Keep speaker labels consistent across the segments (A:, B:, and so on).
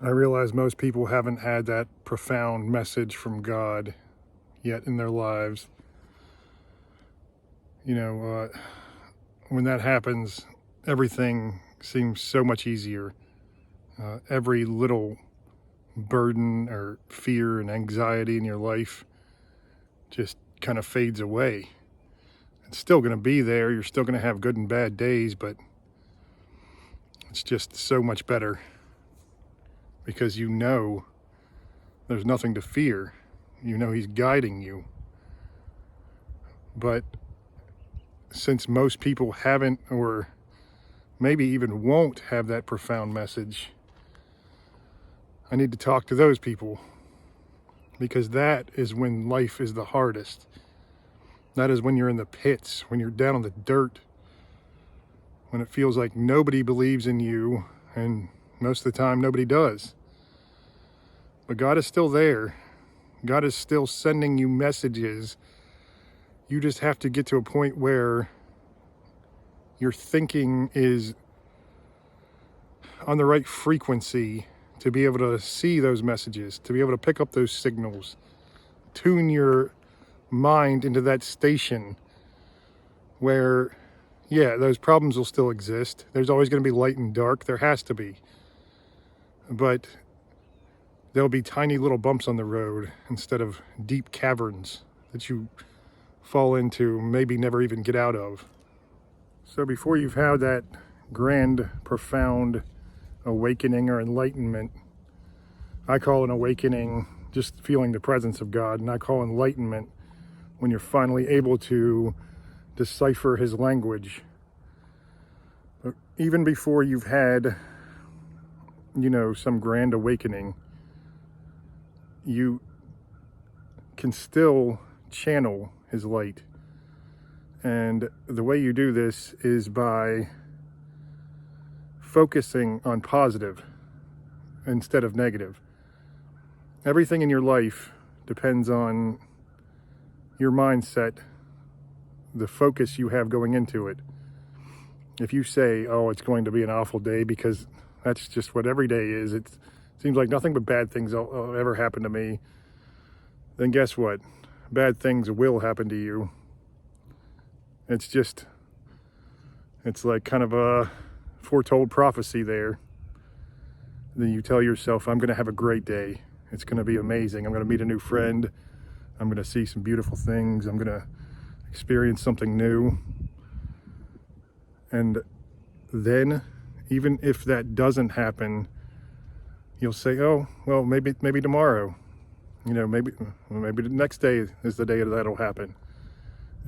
A: I realize most people haven't had that profound message from God yet in their lives. When that happens, everything seems so much easier. Every little burden or fear and anxiety in your life just kind of fades away. It's still going to be there. You're still going to have good and bad days, but it's just so much better because you know there's nothing to fear. You know He's guiding you. But since most people haven't, or maybe even won't have that profound message, I need to talk to those people, because that is when life is the hardest. That is when you're in the pits, when you're down in the dirt, when it feels like nobody believes in you, and most of the time nobody does. But God is still there. God is still sending you messages. You just have to get to a point where your thinking is on the right frequency to be able to see those messages, to be able to pick up those signals, tune your mind into that station where, yeah, those problems will still exist. There's always going to be light and dark. There has to be. But there'll be tiny little bumps on the road instead of deep caverns that you fall into, maybe never even get out of. So before you've had that grand, profound awakening or enlightenment, I call an awakening just feeling the presence of God, and I call enlightenment when you're finally able to decipher His language. But even before you've had, some grand awakening, you can still channel His light. And the way you do this is by focusing on positive instead of negative. Everything in your life depends on your mindset, the focus you have going into it. If you say, oh, it's going to be an awful day, because that's just what every day is, it seems like nothing but bad things will ever happen to me, then guess what? Bad things will happen to you. It's like kind of a foretold prophecy there. Then you tell yourself, I'm going to have a great day. It's going to be amazing. I'm going to meet a new friend. I'm going to see some beautiful things. I'm going to experience something new. And then, even if that doesn't happen, you'll say, oh, well, maybe tomorrow. Maybe the next day is the day that'll happen.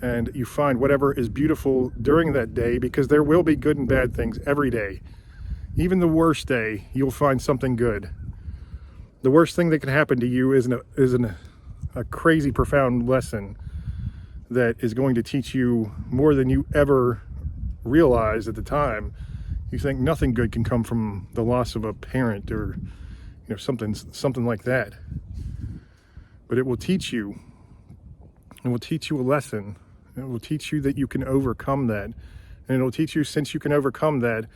A: And you find whatever is beautiful during that day, because there will be good and bad things every day. Even the worst day, you'll find something good. The worst thing that can happen to you is a crazy, profound lesson that is going to teach you more than you ever realized at the time. You think nothing good can come from the loss of a parent or something like that. But it will teach you. It will teach you a lesson. It will teach you that you can overcome that. And it will teach you, since you can overcome that,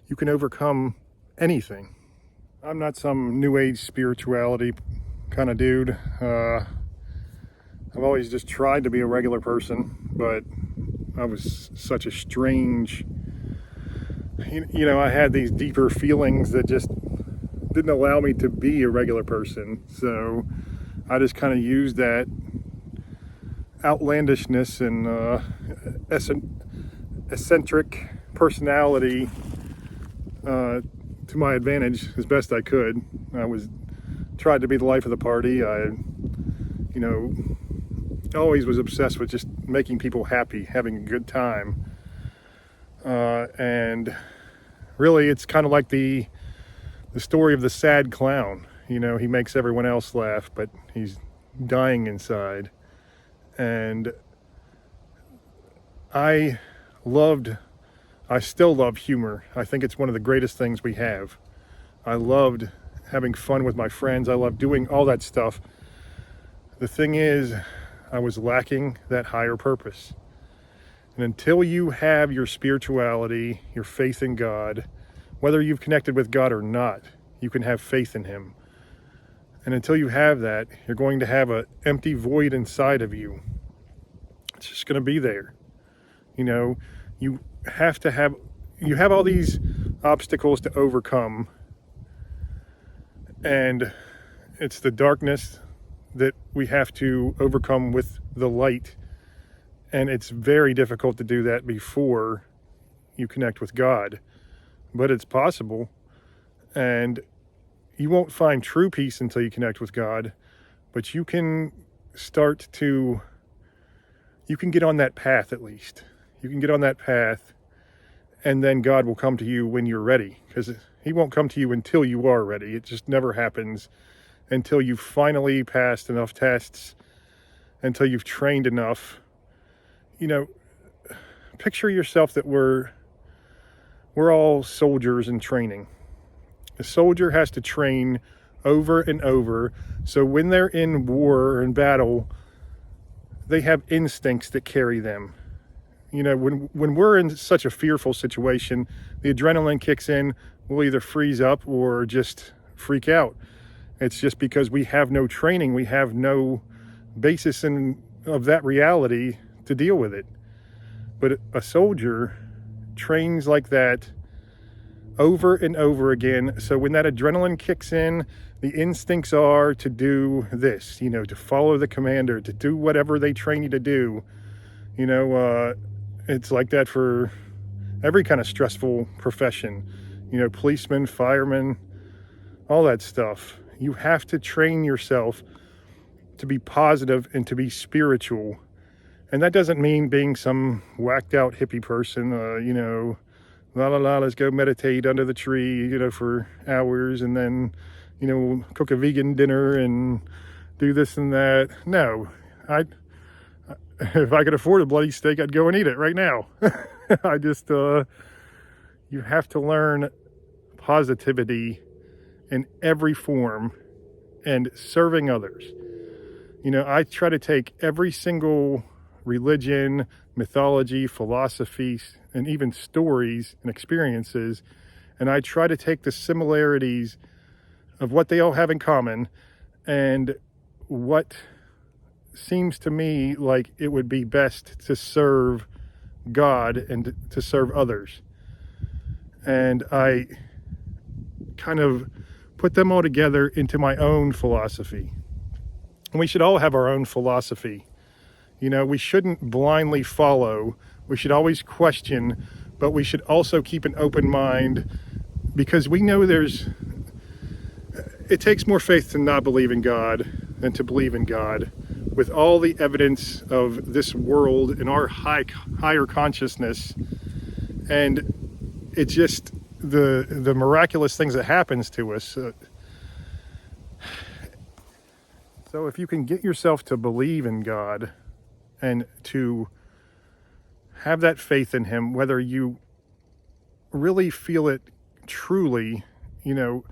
A: you can overcome anything. I'm not some new age spirituality kind of dude. I've always just tried to be a regular person, but I was such a strange, I had these deeper feelings that just didn't allow me to be a regular person. So I just kind of used that outlandishness and eccentric personality to my advantage as best I could. Tried to be the life of the party. I always was obsessed with just making people happy, having a good time. And really, it's kind of like the story of the sad clown. He makes everyone else laugh, but he's dying inside. And I still love humor. I think it's one of the greatest things we have. I loved having fun with my friends. I loved doing all that stuff. The thing is, I was lacking that higher purpose. And until you have your spirituality, your faith in God, whether you've connected with God or not, you can have faith in him. And until you have that, you're going to have an empty void inside of you. It's just going to be there. You know, you have all these obstacles to overcome. And it's the darkness that we have to overcome with the light. And it's very difficult to do that before you connect with God. But it's possible. And you won't find true peace until you connect with God. But you can get on that path at least. You can get on that path, and then God will come to you when you're ready. Because he won't come to you until you are ready. It just never happens until you've finally passed enough tests, until you've trained enough. You know, picture yourself that we're all soldiers in training. A soldier has to train over and over. So when they're in war or in battle, they have instincts that carry them. You know, when we're in such a fearful situation, the adrenaline kicks in. We'll either freeze up or just freak out. It's just because we have no training. We have no basis of that reality to deal with it. But a soldier trains like that over and over again. So when that adrenaline kicks in, the instincts are to do this, you know, to follow the commander, to do whatever they train you to do. You know, it's like that for every kind of stressful profession. You know, policemen, firemen, all that stuff. You have to train yourself to be positive and to be spiritual. And that doesn't mean being some whacked out hippie person, you know, let's go meditate under the tree, you know, for hours, and then, you know, cook a vegan dinner and do this and that. No, if I could afford a bloody steak, I'd go and eat it right now. You have to learn positivity in every form and serving others. You know, I try to take every single religion, mythology, philosophy, and even stories and experiences, and I try to take the similarities of what they all have in common and what seems to me like it would be best to serve God and to serve others. And I kind of put them all together into my own philosophy. And we should all have our own philosophy. You know, we shouldn't blindly follow. We should always question, but we should also keep an open mind, because we know it takes more faith to not believe in God than to believe in God. With all the evidence of this world and our higher consciousness, and it's just the miraculous things that happens to us. So if you can get yourself to believe in God and to have that faith in him, whether you really feel it truly, you know,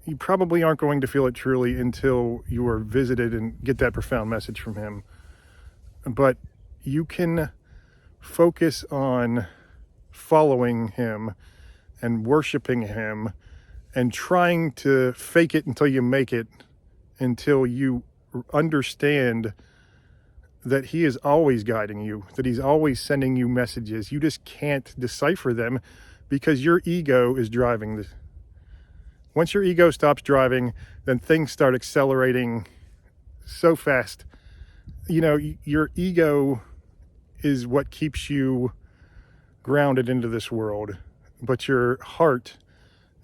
A: you probably aren't going to feel it truly until you are visited and get that profound message from him. But you can focus on following him and worshiping him and trying to fake it until you make it, until you understand that he is always guiding you, that he's always sending you messages. You just can't decipher them because your ego is driving this. Once your ego stops driving, then things start accelerating so fast. You know, your ego is what keeps you grounded into this world, but your heart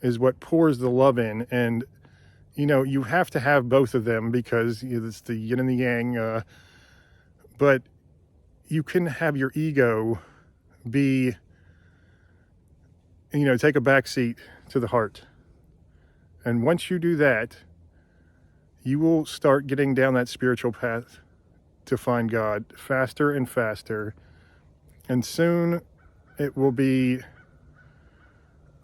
A: is what pours the love in. And, you know, you have to have both of them because it's the yin and the yang. But you can have your ego be, you know, take a back seat to the heart. And once you do that, you will start getting down that spiritual path to find God faster and faster. And soon it will be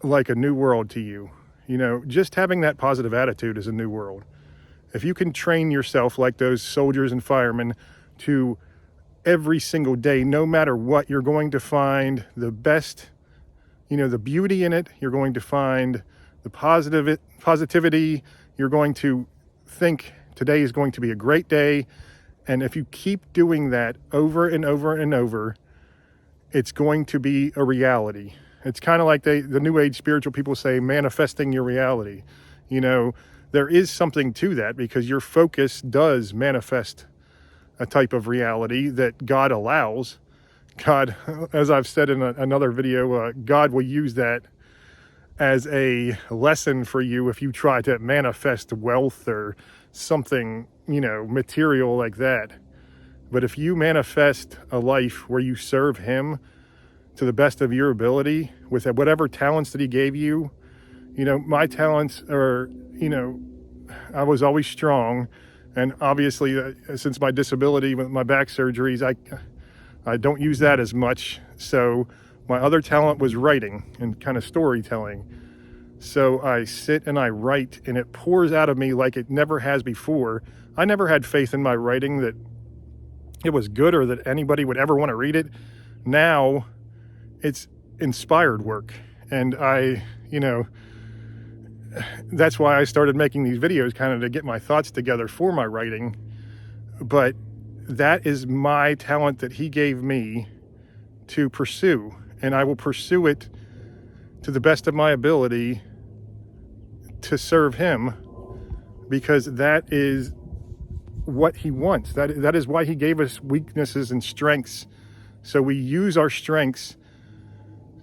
A: like a new world to you. You know, just having that positive attitude is a new world. If you can train yourself like those soldiers and firemen to every single day, no matter what, you're going to find the best, you know, the beauty in it. You're going to find the positivity. You're going to think today is going to be a great day. And if you keep doing that over and over and over, it's going to be a reality. It's kind of like the New Age spiritual people say, manifesting your reality. You know, there is something to that, because your focus does manifest a type of reality that God allows. God, as I've said in another video, God will use that as a lesson for you if you try to manifest wealth or something, you know, material like that. But if you manifest a life where you serve Him to the best of your ability with whatever talents that He gave you, you know, my talents are, you know, I was always strong. And obviously, since my disability with my back surgeries, I don't use that as much. So my other talent was writing and kind of storytelling. So I sit and I write, and it pours out of me like it never has before. I never had faith in my writing that it was good or that anybody would ever want to read it. Now it's inspired work. And you know, that's why I started making these videos, kind of to get my thoughts together for my writing. But that is my talent that He gave me to pursue, and I will pursue it to the best of my ability to serve Him, because that is what He wants. That is why He gave us weaknesses and strengths. So we use our strengths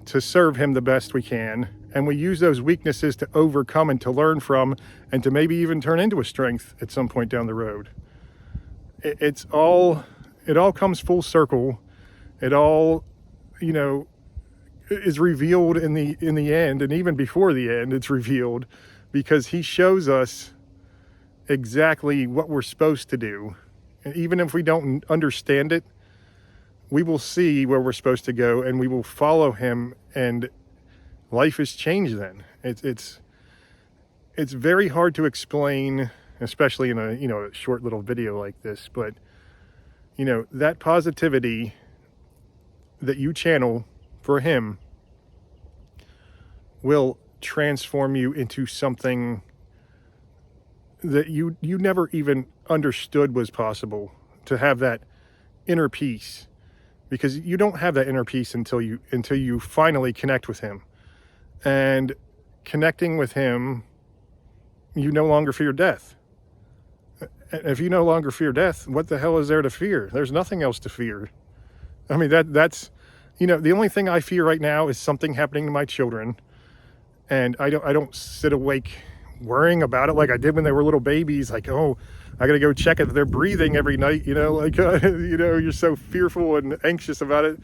A: to serve Him the best we can, and we use those weaknesses to overcome and to learn from, and to maybe even turn into a strength at some point down the road. It all comes full circle. It all, you know, is revealed in the end, and even before the end, it's revealed, because He shows us exactly what we're supposed to do. And even if we don't understand it, we will see where we're supposed to go, and we will follow Him, and life is changed then. It's very hard to explain, especially in a, you know, a short little video like this, but you know, that positivity that you channel for Him will transform you into something that you never even understood was possible, to have that inner peace, because you don't have that inner peace until you finally connect with Him. And connecting with Him, you no longer fear death. If you no longer fear death, what the hell is there to fear? There's nothing else to fear. I mean, that's, you know, the only thing I fear right now is something happening to my children. And I don't sit awake worrying about it like I did when they were little babies. Like, oh, I got to go check if they're breathing every night. You know, like, you know, you're so fearful and anxious about it.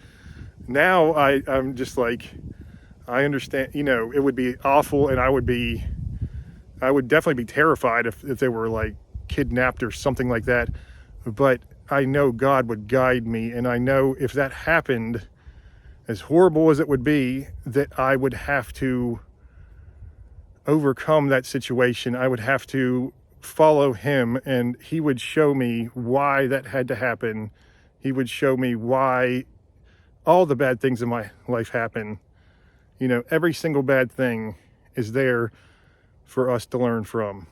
A: Now I'm just like, I understand, you know, it would be awful, and I would definitely be terrified if they were like kidnapped or something like that. But I know God would guide me, and I know if that happened, as horrible as it would be, that I would have to overcome that situation. I would have to follow Him, and He would show me why that had to happen. He would show me why all the bad things in my life happen. You know, every single bad thing is there for us to learn from.